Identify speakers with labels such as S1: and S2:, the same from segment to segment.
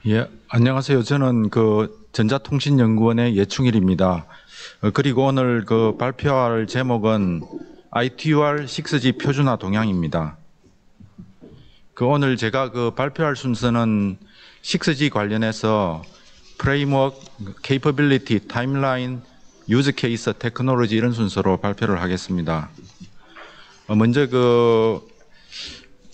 S1: 예, 안녕하세요. 저는 전자통신연구원의 예충일입니다. 그리고 오늘 발표할 제목은 ITUR6G 표준화 동향입니다. 오늘 제가 발표할 순서는 6G 관련해서 프레임워크, 케이퍼빌리티, 타임라인, 유즈 케이스, 테크놀로지 이런 순서로 발표를 하겠습니다. 먼저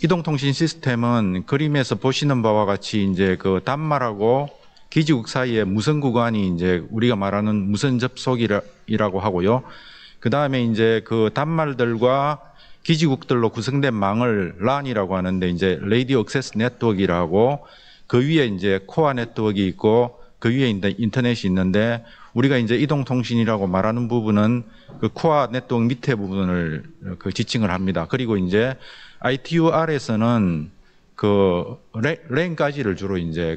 S1: 이동통신 시스템은 그림에서 보시는 바와 같이 이제 단말하고 기지국 사이의 무선 구간이 이제 우리가 말하는 무선 접속이라고 하고요. 그 다음에 이제 단말들과 기지국들로 구성된 망을 LAN이라고 하는데 이제 Radio Access Network이라고 그 위에 이제 코어 네트워크 있고 그 위에 인터넷이 있는데 우리가 이제 이동통신이라고 말하는 부분은 코어 네트워크 밑에 부분을 지칭을 합니다. 그리고 이제 ITUR에서는 랜까지를 주로 이제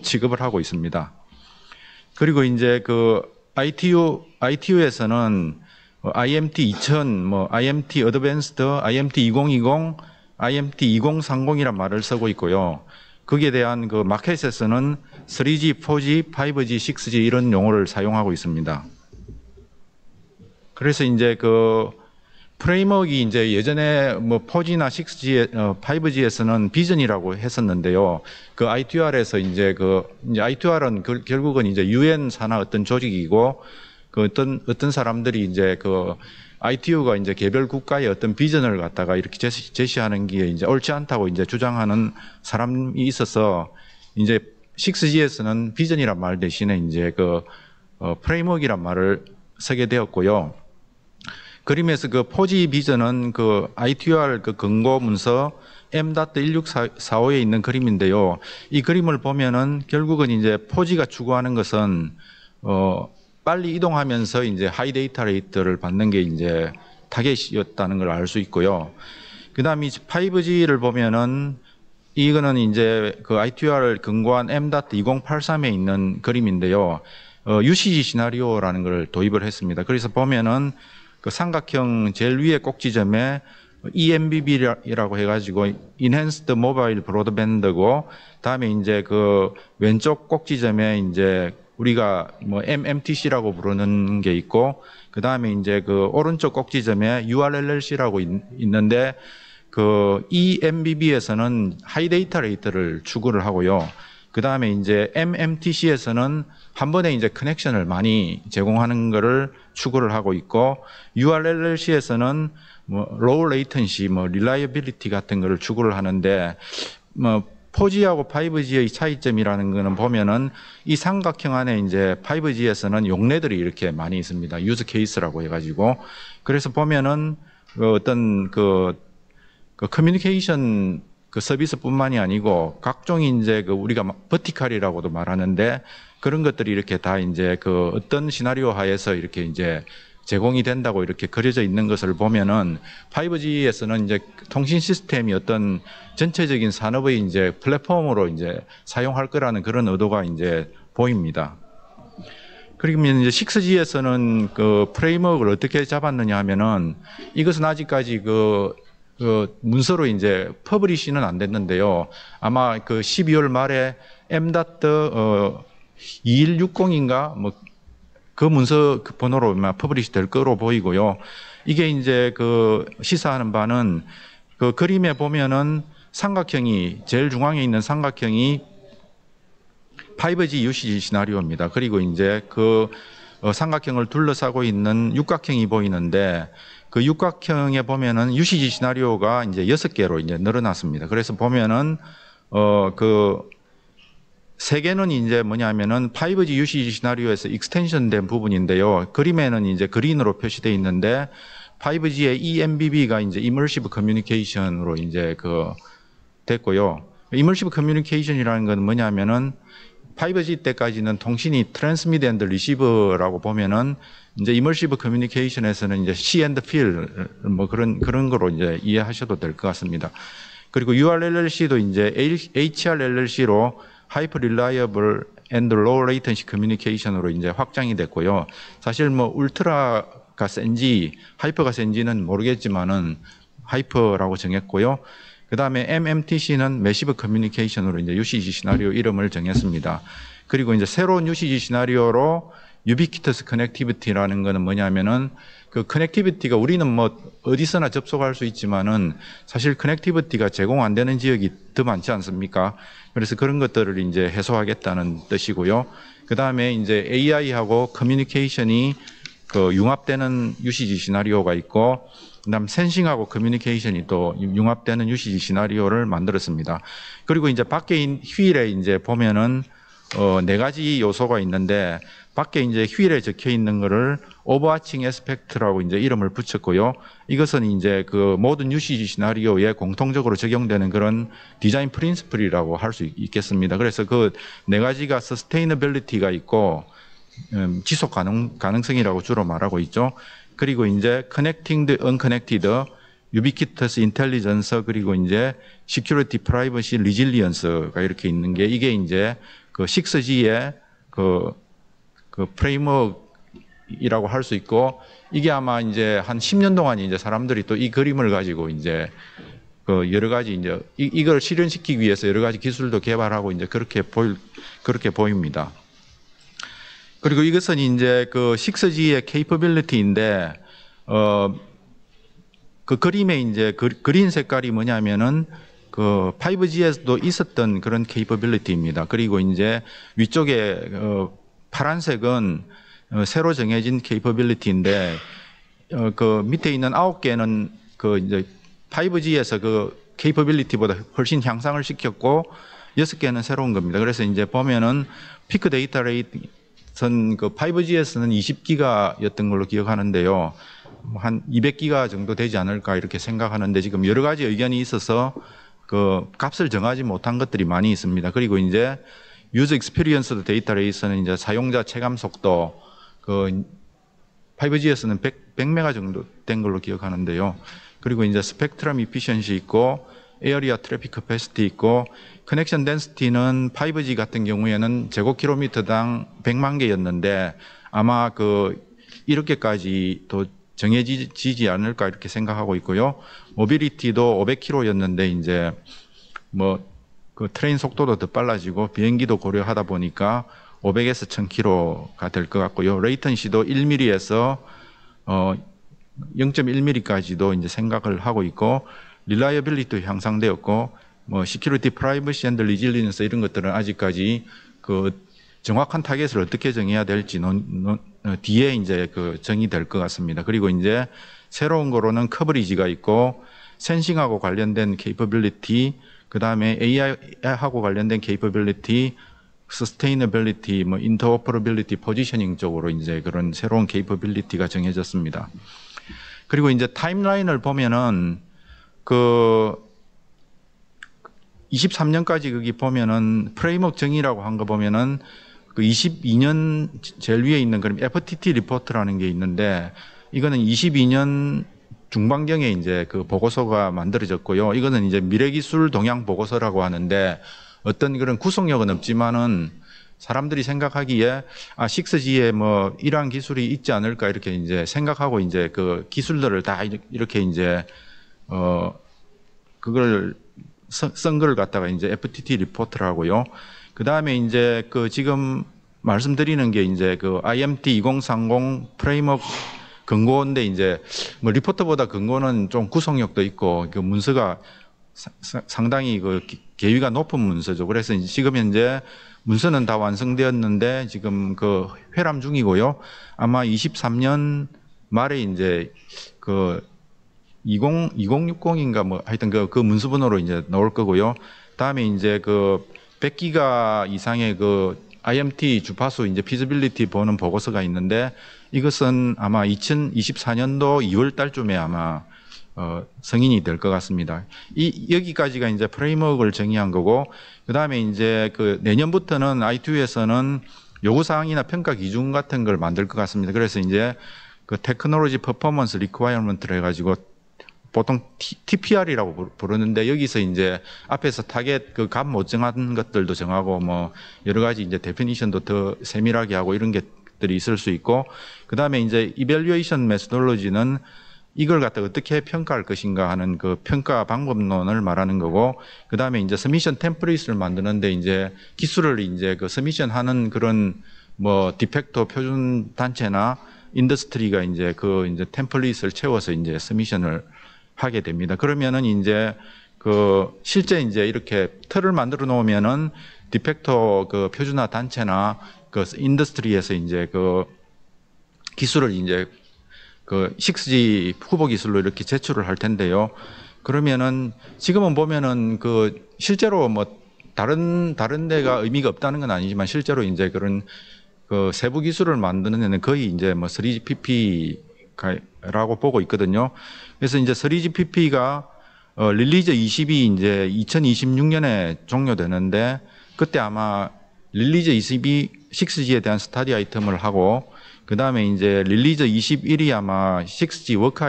S1: 취급을 하고 있습니다. 그리고 이제 ITU에서는 IMT 2000, IMT Advanced, IMT 2020, IMT 2030이란 말을 쓰고 있고요. 거기에 대한 마켓에서는 3G, 4G, 5G, 6G 이런 용어를 사용하고 있습니다. 그래서 이제 프레임워크가 이제 예전에 4G나 6G, 5G에서는 비전이라고 했었는데요. ITUR에서 이제 ITUR은 결국은 이제 UN 산하 어떤 조직이고 어떤 사람들이 이제 ITU가 이제 개별 국가의 어떤 비전을 갖다가 이렇게 제시하는 게 이제 옳지 않다고 이제 주장하는 사람이 있어서 이제 6G에서는 비전이란 말 대신에 이제 프레임워크이란 말을 쓰게 되었고요. 그림에서 4G 비전은 ITUR 근거 문서 M.1645에 있는 그림인데요. 이 그림을 보면은 결국은 이제 4G가 추구하는 것은 빨리 이동하면서 이제 하이 데이터 레이트를 받는 게 이제 타겟이었다는 걸 알 수 있고요. 그다음에 5G를 보면은 이거는 이제 ITUR 근거한 M.2083에 있는 그림인데요. UCG 시나리오라는 걸 도입을 했습니다. 그래서 보면은 삼각형 제일 위에 꼭지점에 EMBB라고 해가지고 Enhanced Mobile Broadband고, 다음에 이제 왼쪽 꼭지점에 이제 우리가 MMTC라고 부르는 게 있고, 그 다음에 이제 오른쪽 꼭지점에 URLLC라고 있는데, EMBB에서는 하이 데이터 레이트를 추구를 하고요. 그 다음에 이제 MMTC에서는 한 번에 이제 커넥션을 많이 제공하는 것을 추구를 하고 있고, URLLC에서는 low latency, reliability 같은 것을 추구를 하는데, 4G하고 5G의 차이점이라는 거는 보면은 이 삼각형 안에 이제 5G에서는 용례들이 이렇게 많이 있습니다. 유즈 케이스라고 해가지고. 그래서 보면은 어떤 커뮤니케이션 서비스뿐만이 아니고 각종 이제 우리가 버티컬이라고도 말하는데 그런 것들이 이렇게 다 이제 어떤 시나리오 하에서 이렇게 이제 제공이 된다고 이렇게 그려져 있는 것을 보면은 5G에서는 이제 통신 시스템이 어떤 전체적인 산업의 이제 플랫폼으로 이제 사용할 거라는 그런 의도가 이제 보입니다. 그리고 이제 6G에서는 프레임워크를 어떻게 잡았느냐 하면은 이것은 아직까지 문서로 이제 퍼블리시는 안 됐는데요. 아마 12월 말에 M.2160인가 그 문서 번호로 퍼블리시 될 거로 보이고요. 이게 이제 시사하는 바는 그림에 보면은 삼각형이 제일 중앙에 있는 삼각형이 5G UCG 시나리오입니다. 그리고 이제 삼각형을 둘러싸고 있는 육각형이 보이는데 육각형에 보면은 UCG 시나리오가 이제 6개로 이제 늘어났습니다. 그래서 보면은 세 개는 이제 뭐냐면은 5G UCG 시나리오에서 익스텐션 된 부분인데요. 그림에는 이제 그린으로 표시되어 있는데 5G의 EMBB가 이제 Immersive Communication으로 이제 됐고요. Immersive Communication이라는 건 뭐냐면은 5G 때까지는 통신이 Transmit and Receive라고 보면은 이제 Immersive Communication에서는 이제 See and Feel 그런 거로 이제 이해하셔도 될 것 같습니다. 그리고 URLLC도 이제 HRLLC로 Hyper Reliable and Low Latency Communication으로 이제 확장이 됐고요. 사실 울트라가 센지 하이퍼가 센지는 모르겠지만은 하이퍼라고 정했고요. 그다음에 MMTC는 매시브 커뮤니케이션으로 이제 UCG 시나리오 이름을 정했습니다. 그리고 이제 새로운 UCG 시나리오로 유비퀴터스 커넥티비티라는 거는 뭐냐면은 그 커넥티비티가 우리는 뭐 어디서나 접속할 수 있지만은 사실 커넥티비티가 제공 안 되는 지역이 더 많지 않습니까? 그래서 그런 것들을 이제 해소하겠다는 뜻이고요. 그 다음에 이제 AI하고 커뮤니케이션이 그 융합되는 UCG 시나리오가 있고, 그다음 센싱하고 커뮤니케이션이 또 융합되는 UCG 시나리오를 만들었습니다. 그리고 이제 밖에 휠에 이제 보면은 네 가지 요소가 있는데, 밖에 이제 휠에 적혀 있는 거를 오버아칭 에스펙트라고 이제 이름을 붙였고요. 이것은 이제 그 모든 UCG 시나리오에 공통적으로 적용되는 그런 디자인 프린시플이라고 할 수 있겠습니다. 그래서 그 네 가지가 서스테이너빌리티가 있고, 지속 가능성이라고 주로 말하고 있죠. 그리고 이제 connecting the unconnected, ubiquitous intelligence, 그리고 이제 security, privacy, resilience가 이렇게 있는 게, 이게 이제 그 6G의 그 프레임워크이라고 할 수 있고, 이게 아마 이제 한 10년 동안 이제 사람들이 또 이 그림을 가지고 이제 그 여러 가지 이제 이걸 실현시키기 위해서 여러 가지 기술도 개발하고 이제 그렇게 보입니다. 그리고 이것은 이제 그 6G의 capability인데, 그 그림에 이제 그린 색깔이 뭐냐면은 그 5G에서도 있었던 그런 capability입니다. 그리고 이제 위쪽에 파란색은 새로 정해진 capability인데, 그 밑에 있는 9개는 그 이제 5G에서 그 capability보다 훨씬 향상을 시켰고, 6개는 새로운 겁니다. 그래서 이제 보면은 피크 데이터 레이트 전 그 5G에서는 20기가였던 걸로 기억하는데요. 한 200기가 정도 되지 않을까 이렇게 생각하는데, 지금 여러 가지 의견이 있어서 그 값을 정하지 못한 것들이 많이 있습니다. 그리고 이제 유저 익스피리언스 데이터 레이스는 이제 사용자 체감 속도, 그 5G에서는 100메가 정도 된 걸로 기억하는데요. 그리고 이제 스펙트럼 이피션시 있고, 에어리아 트래픽 커패시티 있고, 커넥션 덴시티는 5G 같은 경우에는 제곱킬로미터당 100만 개였는데 아마 그 이렇게까지 더 정해지지 않을까 이렇게 생각하고 있고요. 모빌리티도 500km였는데 이제 뭐 그 트레인 속도도 더 빨라지고 비행기도 고려하다 보니까 500에서 1000km가 될 것 같고요. 레이턴시도 1mm에서 0.1mm까지도 이제 생각을 하고 있고, 릴라이어빌리티도 향상되었고, 뭐 시큐리티, 프라이버시 앤드 리질리언스 이런 것들은 아직까지 그 정확한 타겟을 어떻게 정해야 될지 뒤에 이제 그 정의될 것 같습니다. 그리고 이제 새로운 거로는 커버리지가 있고, 센싱하고 관련된 케이퍼빌리티, 그 다음에 AI하고 관련된 케이퍼빌리티, 서스테이너빌리티, 뭐 인터오퍼러빌리티, 포지셔닝 쪽으로 이제 그런 새로운 케이퍼빌리티가 정해졌습니다. 그리고 이제 타임라인을 보면은 그 23년까지 거기 보면은 프레임워크 정의라고 한 거 보면은 그 22년 제일 위에 있는 그런 FTT 리포트라는 게 있는데, 이거는 22년 중반경에 이제 그 보고서가 만들어졌고요. 이거는 이제 미래기술 동향 보고서라고 하는데, 어떤 그런 구속력은 없지만은 사람들이 생각하기에 6G에 뭐 이러한 기술이 있지 않을까 이렇게 이제 생각하고 이제 그 기술들을 다 이렇게 이제 그걸 쓴 걸 갖다가 이제 FTT 리포트라고요. 그 다음에 이제 그 지금 말씀드리는 게 이제 그 IMT 2030 프레임워크 근거인데, 이제 뭐 리포트보다 근거는 좀 구속력도 있고 그 문서가 상당히 그 계위가 높은 문서죠. 그래서 지금 현재 문서는 다 완성되었는데 지금 그 회람 중이고요. 아마 23년 말에 이제 그 2060인가 뭐 하여튼 그 문서번호로 이제 나올 거고요. 다음에 이제 그 100기가 이상의 그 IMT 주파수 이제 피지빌리티 보는 보고서가 있는데, 이것은 아마 2024년도 2월 달쯤에 아마 승인이 될 것 같습니다. 여기까지가 이제 프레임워크를 정의한 거고, 그 다음에 이제 그 내년부터는 I2에서는 요구사항이나 평가 기준 같은 걸 만들 것 같습니다. 그래서 이제 그 테크놀로지 퍼포먼스 리퀘어먼트를 해가지고 보통 TPR이라고 부르는데, 여기서 이제 앞에서 타겟 그 값 못 정한 것들도 정하고 뭐 여러 가지 이제 데피니션도 더 세밀하게 하고 이런 것들이 있을 수 있고, 그 다음에 이제 이밸류에이션 메소돌로지는 이걸 갖다 어떻게 평가할 것인가 하는 그 평가 방법론을 말하는 거고, 그 다음에 이제 서미션 템플릿을 만드는데 이제 기술을 이제 그 서미션 하는 그런 뭐 디펙터 표준 단체나 인더스트리가 이제 그 이제 템플릿을 채워서 이제 서미션을 하게 됩니다. 그러면은 이제 그 실제 이제 이렇게 틀을 만들어 놓으면은 디펙터 그 표준화 단체나 그 인더스트리에서 이제 그 기술을 이제 그 6G 후보 기술로 이렇게 제출을 할 텐데요. 그러면은 지금은 보면은 그 실제로 뭐 다른 데가 의미가 없다는 건 아니지만 실제로 이제 그런 그 세부 기술을 만드는 데는 거의 이제 뭐 3GPP라고 보고 있거든요. 그래서 이제 3GPP가 릴리즈 20이 이제 2026년에 종료되는데 그때 아마 릴리즈 22 6G에 대한 스터디 아이템을 하고 그 다음에 이제 릴리즈 21이 아마 6G 워크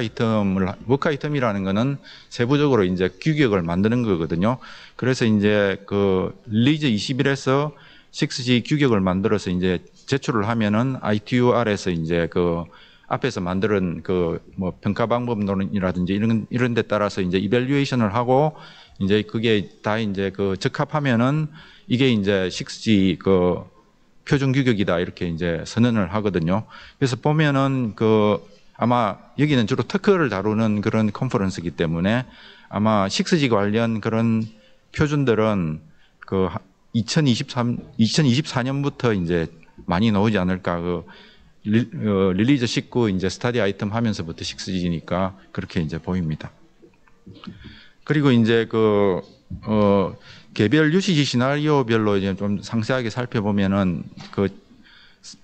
S1: 아이템이라는 거는 세부적으로 이제 규격을 만드는 거거든요. 그래서 이제 그 릴리즈 21에서 6G 규격을 만들어서 이제 제출을 하면은 ITUR에서 이제 그 앞에서 만드는 그 뭐 평가 방법론이라든지 이런 데 따라서 이제 이밸류에이션을 하고 이제 그게 다 이제 그 적합하면은 이게 이제 6G 그 표준 규격이다 이렇게 이제 선언을 하거든요. 그래서 보면은 그 아마 여기는 주로 특허를 다루는 그런 컨퍼런스이기 때문에 아마 6G 관련 그런 표준들은 그 2024년부터 이제 많이 나오지 않을까. 그 릴리즈 19 이제 스터디 아이템 하면서부터 6G니까 그렇게 이제 보입니다. 그리고 이제 그 개별 UCG 시나리오별로 이제 좀 상세하게 살펴보면은 그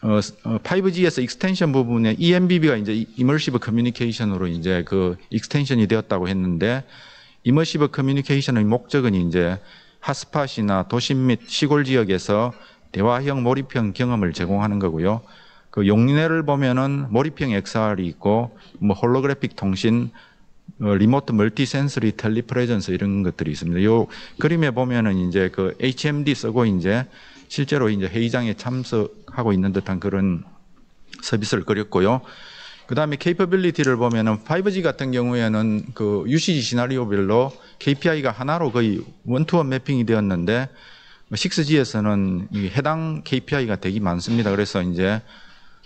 S1: 5G에서 익스텐션 부분에 EMBB가 이제 이머시브 커뮤니케이션으로 이제 그 익스텐션이 되었다고 했는데 이머시브 커뮤니케이션의 목적은 이제 핫스팟이나 도심 및 시골 지역에서 대화형 몰입형 경험을 제공하는 거고요. 그 용례를 보면은 몰입형 XR이 있고 뭐 홀로그래픽 통신, 리모트 멀티 센서리 텔리프레전스 이런 것들이 있습니다. 요 그림에 보면은 이제 그 HMD 쓰고 이제 실제로 이제 회의장에 참석하고 있는 듯한 그런 서비스를 그렸고요. 그 다음에 케이퍼빌리티를 보면은 5G 같은 경우에는 그 UCG 시나리오별로 KPI가 하나로 거의 원투원 매핑이 되었는데 6G에서는 이 해당 KPI가 되게 많습니다. 그래서 이제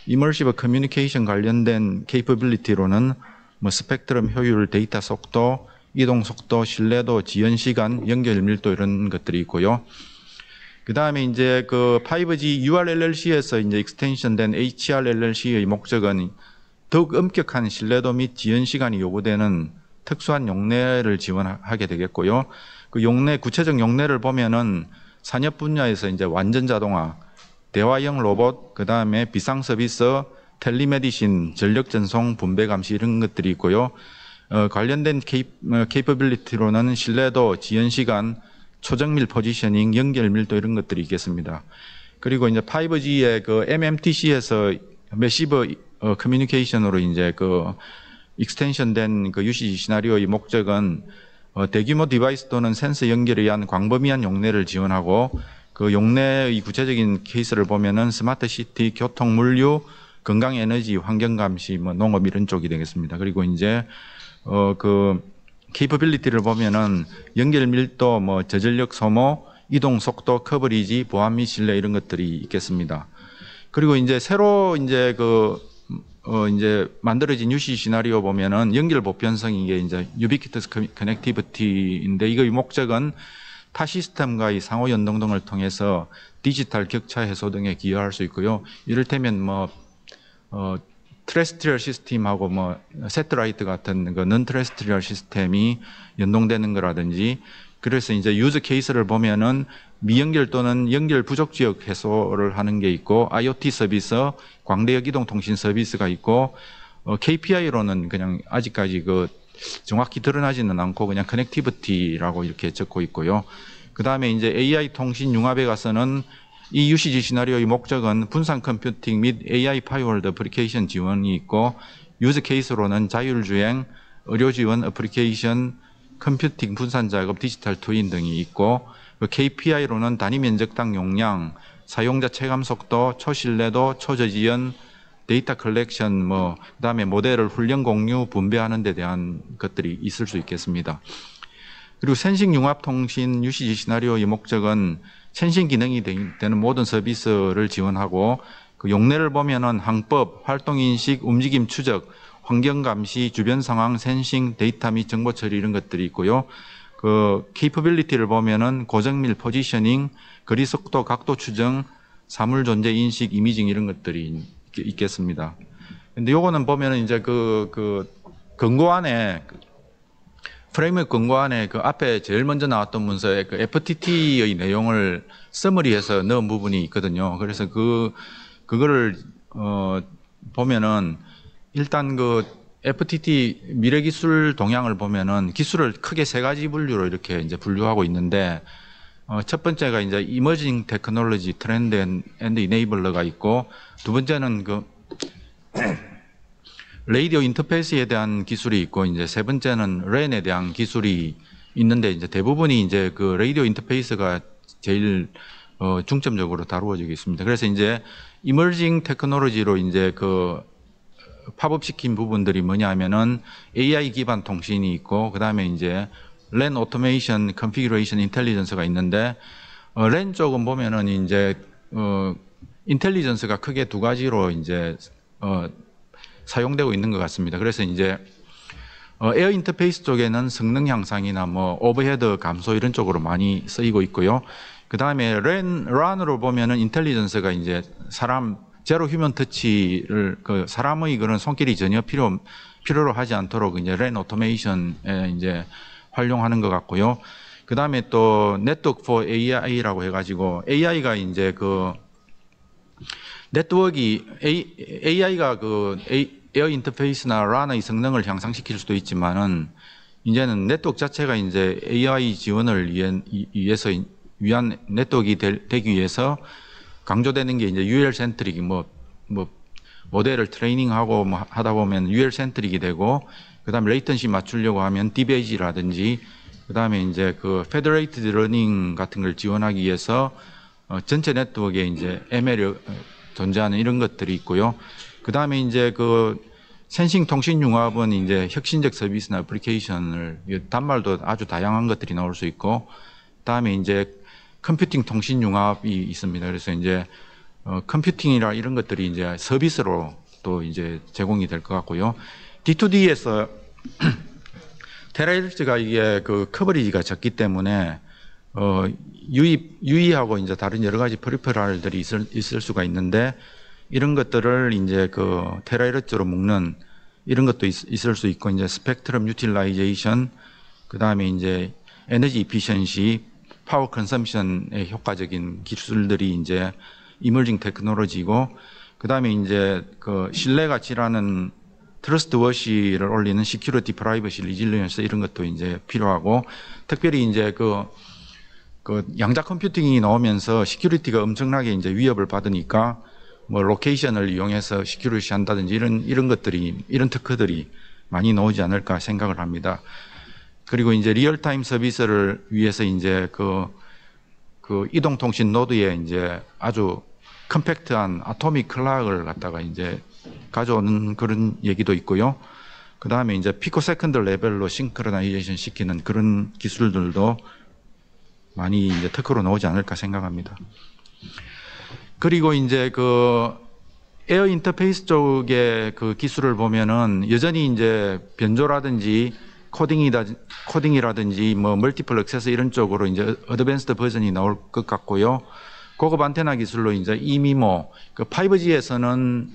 S1: 이머시브 커뮤니케이션 관련된 케이퍼빌리티로는 뭐 스펙트럼 효율, 데이터 속도, 이동 속도, 신뢰도, 지연 시간, 연결 밀도 이런 것들이 있고요. 그 다음에 이제 그 5G URLLC에서 이제 익스텐션된 HRLLC의 목적은 더욱 엄격한 신뢰도 및 지연 시간이 요구되는 특수한 용례를 지원하게 되겠고요. 그 용례, 구체적 용례를 보면은 산업 분야에서 이제 완전 자동화, 대화형 로봇, 그 다음에 비상 서비스, 텔리메디신, 전력 전송, 분배 감시 이런 것들이 있고요. 관련된 케이퍼빌리티로는 신뢰도, 지연 시간, 초정밀 포지셔닝, 연결 밀도 이런 것들이 있겠습니다. 그리고 이제 5G의 그 MMTC에서 매시브 커뮤니케이션으로 이제 그 익스텐션된 그 UCG 시나리오의 목적은 대규모 디바이스 또는 센서 연결에 의한 광범위한 용례를 지원하고 그 용례의 구체적인 케이스를 보면은 스마트 시티, 교통, 물류, 건강 에너지, 환경 감시, 뭐 농업 이런 쪽이 되겠습니다. 그리고 이제 그 케이퍼빌리티를 보면은 연결 밀도, 뭐 저전력 소모, 이동 속도, 커버리지, 보안 및 신뢰 이런 것들이 있겠습니다. 그리고 이제 새로 이제 이제 만들어진 UC 시나리오 보면은 연결 보편성 이게 이제 유비퀴터스 커넥티비티인데 이거의 목적은 타 시스템과의 상호 연동 등을 통해서 디지털 격차 해소 등에 기여할 수 있고요. 이를테면 뭐 트레스트리얼 시스템하고 뭐 세트라이트 같은 그 넌 트레스트리얼 시스템이 연동되는 거라든지 그래서 이제 유저 케이스를 보면은 미연결 또는 연결 부족 지역 해소를 하는 게 있고 IoT 서비스, 광대역 이동 통신 서비스가 있고 KPI로는 그냥 아직까지 그 정확히 드러나지는 않고 그냥 커넥티비티라고 이렇게 적고 있고요. 그 다음에 이제 AI 통신 융합에 가서는 이 UCG 시나리오의 목적은 분산 컴퓨팅 및 AI 파이월드 어플리케이션 지원이 있고 유저 케이스로는 자율주행, 의료 지원 어플리케이션, 컴퓨팅 분산 작업, 디지털 트윈 등이 있고 KPI로는 단위 면적당 용량, 사용자 체감 속도, 초신뢰도, 초저지연, 데이터 컬렉션, 그다음에 모델을 훈련 공유, 분배하는 데 대한 것들이 있을 수 있겠습니다. 그리고 센싱 융합 통신 UCG 시나리오의 목적은 센싱 기능이 되는 모든 서비스를 지원하고 그 용례를 보면은 항법, 활동 인식, 움직임 추적, 환경 감시, 주변 상황, 센싱, 데이터 및 정보 처리 이런 것들이 있고요. 그 케이퍼빌리티를 보면은 고정밀 포지셔닝, 거리 속도, 각도 추정, 사물 존재 인식, 이미징 이런 것들이 있겠습니다. 근데 요거는 보면은 이제 그 권고 안에 프레임워크 권고 안에 그 앞에 제일 먼저 나왔던 문서에 그 FTT의 내용을 서머리해서 넣은 부분이 있거든요. 그래서 그거를 보면은 일단 그 FTT 미래기술 동향을 보면은 기술을 크게 세 가지 분류로 이렇게 이제 분류하고 있는데 첫 번째가 이제 이머징 테크놀로지 트렌드 앤드 이네이블러가 있고 두 번째는 그 라디오 인터페이스에 대한 기술이 있고 이제 세 번째는 랜에 대한 기술이 있는데 이제 대부분이 이제 그 라디오 인터페이스가 제일 중점적으로 다루어지고 있습니다. 그래서 이제 이머징 테크놀로지로 이제 그 팝업시킨 부분들이 뭐냐면은 AI 기반 통신이 있고 그다음에 이제 랜 오토메이션, 컨피규레이션 인텔리전스가 있는데 랜 쪽은 보면은 이제 인텔리전스가 크게 두 가지로 이제 사용되고 있는 것 같습니다. 그래서 이제 에어 인터페이스 쪽에는 성능 향상이나 뭐 오버헤드 감소 이런 쪽으로 많이 쓰이고 있고요. 그다음에 란으로 보면은 인텔리전스가 이제 제로 휴먼 터치를 그 사람의 그런 손길이 전혀 필요로 하지 않도록 이제 랜 오토메이션에 이제 활용하는 것 같고요. 그 다음에 또 네트워크 포 AI라고 해가지고 AI가 이제 그 네트워크이 AI가 그 에어 인터페이스나 란의 성능을 향상시킬 수도 있지만은 이제는 네트워크 자체가 이제 AI 지원을 위한 네트워크가 되기 위해서 강조되는 게 이제 UL 센트릭이 모델을 트레이닝하고 하다 보면 UL 센트릭이 되고 그다음에 레이턴시 맞추려고 하면 DBAG라든지 그다음에 이제 그 페더레이티드 러닝 같은 걸 지원하기 위해서 전체 네트워크에 이제 ML이 존재하는 이런 것들이 있고요. 그다음에 이제 그 센싱 통신 융합은 이제 혁신적 서비스나 애플리케이션을 단말도 아주 다양한 것들이 나올 수 있고 그다음에 이제 컴퓨팅 통신 융합이 있습니다. 그래서 이제 컴퓨팅이라 이런 것들이 이제 서비스로 또 이제 제공이 될 것 같고요. D2D에서 테라헤르츠가 이게 그 커버리지가 적기 때문에 유의하고 이제 다른 여러 가지 퍼리퍼럴들이 있을 수가 있는데 이런 것들을 이제 그 테라헤르츠로 묶는 이런 것도 있을 수 있고 이제 스펙트럼 유틸라이제이션 그다음에 이제 에너지 이피션시 파워 컨섬션에 효과적인 기술들이 이제 이머징 테크놀로지고 그다음에 이제 그 신뢰 가치라는 트러스트 워시를 올리는 시큐리티 프라이버시 리질리언스 이런 것도 이제 필요하고 특별히 이제 그 양자 컴퓨팅이 나오면서 시큐리티가 엄청나게 이제 위협을 받으니까 뭐 로케이션을 이용해서 시큐리티 한다든지 이런 것들이 이런 특허들이 많이 나오지 않을까 생각을 합니다. 그리고 이제 리얼타임 서비스를 위해서 이제 그 이동통신 노드에 이제 아주 컴팩트한 아토믹 클락을 갖다가 이제 가져오는 그런 얘기도 있고요. 그 다음에 이제 피코세컨드 레벨로 싱크로나이제이션 시키는 그런 기술들도 많이 이제 특허로 나오지 않을까 생각합니다. 그리고 이제 그 에어 인터페이스 쪽의 그 기술을 보면은 여전히 이제 변조라든지 코딩이라든지 뭐 멀티플 액세스 이런 쪽으로 이제 어드밴스드 버전이 나올 것 같고요. 고급 안테나 기술로 이제 이미모, 그 5G에서는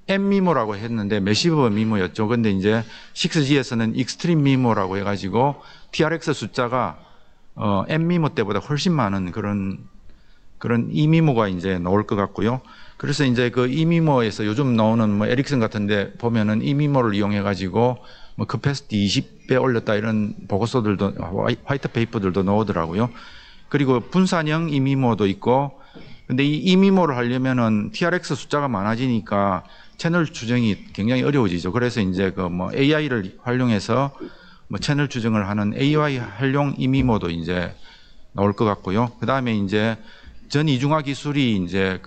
S1: M미모라고 했는데 매시브 미모였죠. 근데 이제 6G에서는 익스트림 미모라고 해가지고 TRX 숫자가 M미모 때보다 훨씬 많은 그런 이미모가 이제 나올 것 같고요. 그래서 이제 그 이미모에서 요즘 나오는 뭐 에릭슨 같은데 보면은 이미모를 이용해가지고 뭐 커패시티 20배 올렸다 이런 보고서들도 화이트 페이퍼들도 나오더라고요. 그리고 분산형 이미모도 있고 근데 이 이미모를 하려면은 TRX 숫자가 많아지니까 채널 추정이 굉장히 어려워지죠. 그래서 이제 그 뭐 AI를 활용해서 뭐 채널 추정을 하는 AI 활용 이미모도 이제 나올 것 같고요. 그 다음에 이제 전 이중화 기술이 이제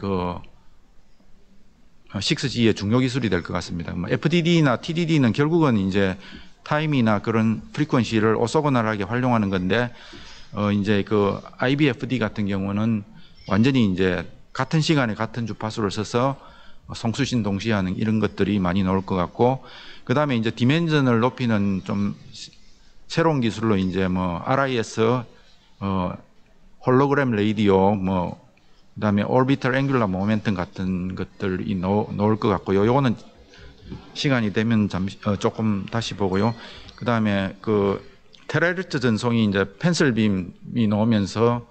S1: 6G의 중요 기술이 될 것 같습니다. FDD나 TDD는 결국은 이제 타임이나 그런 프리퀀시를 오소고날하게 활용하는 건데, 이제 그 IBFD 같은 경우는 완전히 이제 같은 시간에 같은 주파수를 써서 송수신 동시에 하는 이런 것들이 많이 나올 것 같고, 그 다음에 이제 디멘전을 높이는 좀 새로운 기술로 이제 뭐 RIS, 홀로그램 레이디오, 그다음에 orbital angular momentum 같은 것들이 나올 것 같고요. 요거는 시간이 되면 조금 다시 보고요. 그다음에 그 테라헤르츠 전송이 이제 펜슬빔이 나오면서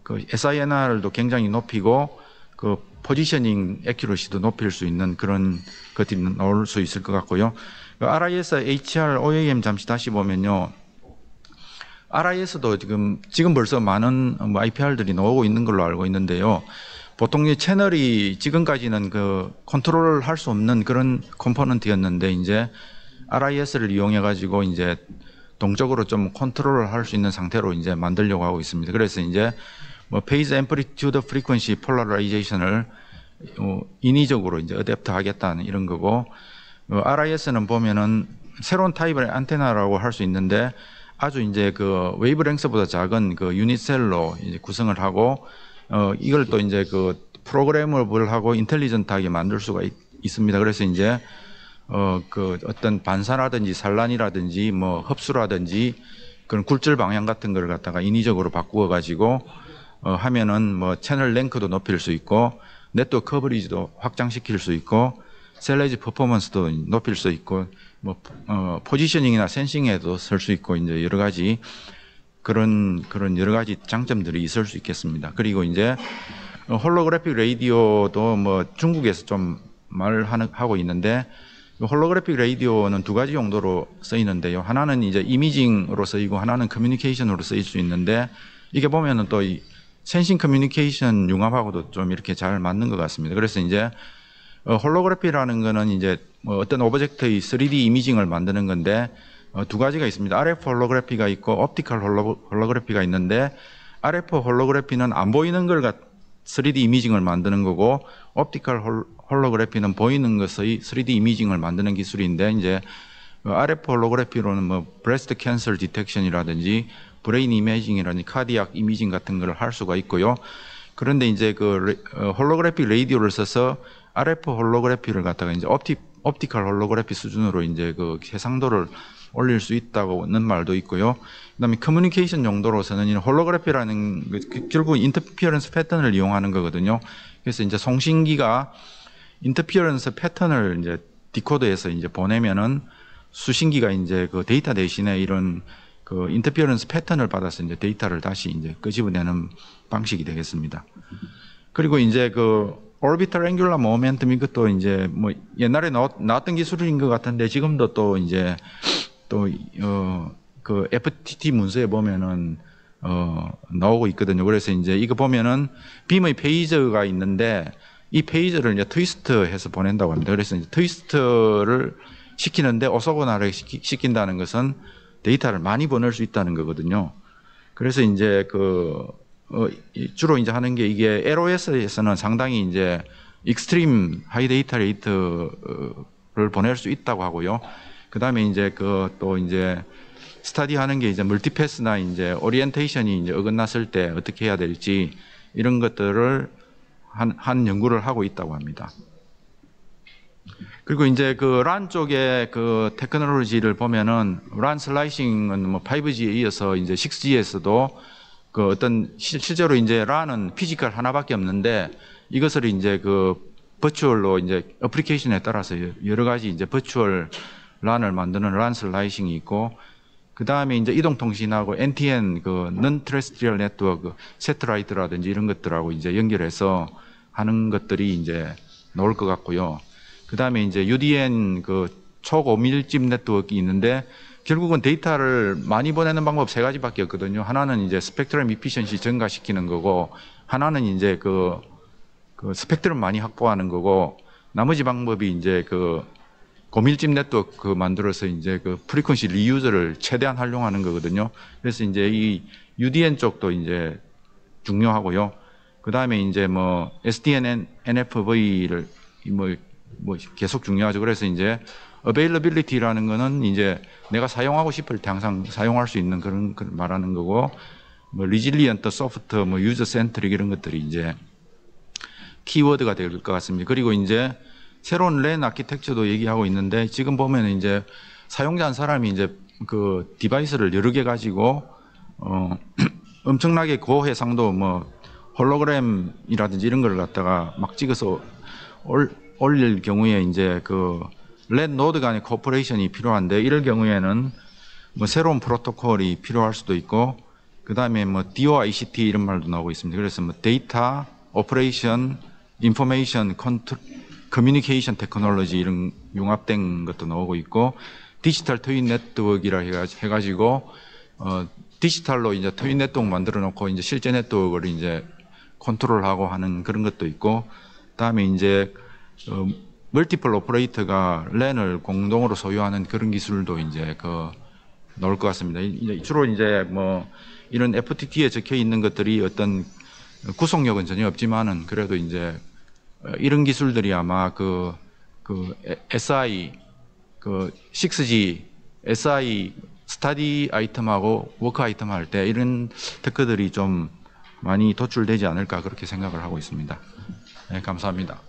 S1: 그 SINR도 굉장히 높이고 그 포지셔닝 애큐러시도 높일 수 있는 그런 것들이 나올 수 있을 것 같고요. 그 RIS, HR, OAM 잠시 다시 보면요. RIS도 지금 벌써 많은 IPR들이 나오고 있는 걸로 알고 있는데요. 보통 이 채널이 지금까지는 그 컨트롤을 할 수 없는 그런 컴포넌트였는데, 이제 RIS를 이용해 가지고 이제 동적으로 좀 컨트롤을 할 수 있는 상태로 이제 만들려고 하고 있습니다. 그래서 이제 뭐 페이즈 앰플리튜드 프리퀀시 폴라라이제이션을 인위적으로 이제 어댑트 하겠다는 이런 거고, RIS는 보면은 새로운 타입의 안테나라고 할 수 있는데, 아주 이제 그 웨이브랭스보다 작은 그 유닛셀로 이제 구성을 하고, 이걸 또 이제 그 프로그래머블하고 인텔리전트하게 만들 수가 있습니다. 그래서 이제 그 어떤 반사라든지 산란이라든지 뭐 흡수라든지 그런 굴절 방향 같은 걸 갖다가 인위적으로 바꾸어 가지고 하면은 뭐 채널 랭크도 높일 수 있고, 네트워크 커버리지도 확장시킬 수 있고, 셀레지 퍼포먼스도 높일 수 있고, 뭐 포지셔닝이나 센싱에도 쓸 수 있고, 이제 여러 가지 그런 여러 가지 장점들이 있을 수 있겠습니다. 그리고 이제 홀로그래픽 레이디오도 뭐 중국에서 좀 말하고 있는데, 홀로그래픽 레이디오는 두 가지 용도로 쓰이는데요. 하나는 이제 이미징으로 쓰이고 하나는 커뮤니케이션으로 쓰일 수 있는데, 이게 보면은 또 이 센싱 커뮤니케이션 융합하고도 좀 이렇게 잘 맞는 것 같습니다. 그래서 이제 홀로그래피라는 거는 이제 뭐 어떤 오브젝트의 3D 이미징을 만드는 건데, 두 가지가 있습니다. RF 홀로그래피가 있고 옵티컬 홀로그래피가 있는데, RF 홀로그래피는 안 보이는 걸 3D 이미징을 만드는 거고, 옵티컬 홀로그래피는 보이는 것의 3D 이미징을 만드는 기술인데, 이제 RF 홀로그래피로는 뭐 브레스트 캔서 디텍션이라든지 브레인 이미징이라든지 카디악 이미징 같은 걸 할 수가 있고요. 그런데 이제 그 홀로그래픽 레이디오를 써서 RF 홀로그래피를 갖다가 이제 옵티컬 홀로그래피 수준으로 이제 그 해상도를 올릴 수 있다고는 말도 있고요. 그다음에 커뮤니케이션 용도로서는 이 홀로그래피라는 결국 인터피어런스 패턴을 이용하는 거거든요. 그래서 이제 송신기가 인터피어런스 패턴을 이제 디코더해서 이제 보내면은 수신기가 이제 그 데이터 대신에 이런 그 인터피어런스 패턴을 받아서 이제 데이터를 다시 이제 끄집어내는 방식이 되겠습니다. 그리고 이제 그 orbital angular momentum 이것도 이제 뭐 옛날에 나왔던 기술인 것 같은데, 지금도 또 이제 그 FTT 문서에 보면은 나오고 있거든요. 그래서 이제 이거 보면은 빔의 페이저가 있는데, 이 페이저를 이제 트위스트해서 보낸다고 합니다. 그래서 이제 트위스트를 시키는데 오소고나를 시킨다는 것은 데이터를 많이 보낼 수 있다는 거거든요. 그래서 이제 주로 이제 하는 게, 이게 LOS에서는 상당히 이제 익스트림 하이 데이터 레이트를 보낼 수 있다고 하고요. 그 다음에 이제 또 이제 스터디 하는 게 이제 멀티패스나 이제 오리엔테이션이 이제 어긋났을 때 어떻게 해야 될지 이런 것들을 한 연구를 하고 있다고 합니다. 그리고 이제 그 란 쪽에 그 테크놀로지를 보면은 란 슬라이싱은 뭐 5G에 이어서 이제 6G에서도 그 어떤 실제로 이제 란은 피지컬 하나밖에 없는데, 이것을 이제 그 버추얼로 이제 어플리케이션에 따라서 여러 가지 이제 버추얼 란을 만드는 란 슬라이싱이 있고, 그 다음에 이제 이동통신하고 NTN 그 non terrestrial network 세트라이트라든지 이런 것들하고 이제 연결해서 하는 것들이 이제 나올 것 같고요. 그 다음에 이제 UDN 그 초고밀집 네트워크가 있는데, 결국은 데이터를 많이 보내는 방법 세 가지밖에 없거든요. 하나는 이제 스펙트럼 이피션시 증가시키는 거고, 하나는 이제 그 스펙트럼 많이 확보하는 거고, 나머지 방법이 이제 그 고밀집 네트워크 만들어서 이제 그 프리퀀시 리유저를 최대한 활용하는 거거든요. 그래서 이제 이 UDN 쪽도 이제 중요하고요. 그 다음에 이제 뭐 SDN, NFV를 뭐 계속 중요하죠. 그래서 이제 availability라는 거는 이제 내가 사용하고 싶을 때 항상 사용할 수 있는 그런 말하는 거고, 뭐 resilient, soft, 뭐 user centric 이런 것들이 이제 키워드가 될 것 같습니다. 그리고 이제 새로운 랜 아키텍처도 얘기하고 있는데, 지금 보면 이제 사용자 한 사람이 이제 그 디바이스를 여러 개 가지고 엄청나게 고해상도 뭐 홀로그램이라든지 이런 걸 갖다가 막 찍어서 올릴 경우에 이제 그 랜 노드 간의 코퍼레이션이 필요한데, 이럴 경우에는 뭐 새로운 프로토콜이 필요할 수도 있고, 그 다음에 뭐 DOICT 이런 말도 나오고 있습니다. 그래서 뭐 데이터, 오퍼레이션, 인포메이션, 커뮤니케이션 테크놀로지 이런 융합된 것도 나오고 있고, 디지털 트윈 네트워크이라 해가지고 디지털로 이제 트윈 네트워크 만들어 놓고 이제 실제 네트워크를 이제 컨트롤하고 하는 그런 것도 있고, 그다음에 이제 멀티플 오퍼레이터가 랜을 공동으로 소유하는 그런 기술도 이제 나올 것 같습니다. 주로 이제 뭐 이런 FTT에 적혀 있는 것들이 어떤 구속력은 전혀 없지만은 그래도 이제 이런 기술들이 아마 SI 6G SI 스타디 아이템하고 워크 아이템 할 때 이런 특허들이 좀 많이 도출되지 않을까 그렇게 생각을 하고 있습니다. 네, 감사합니다.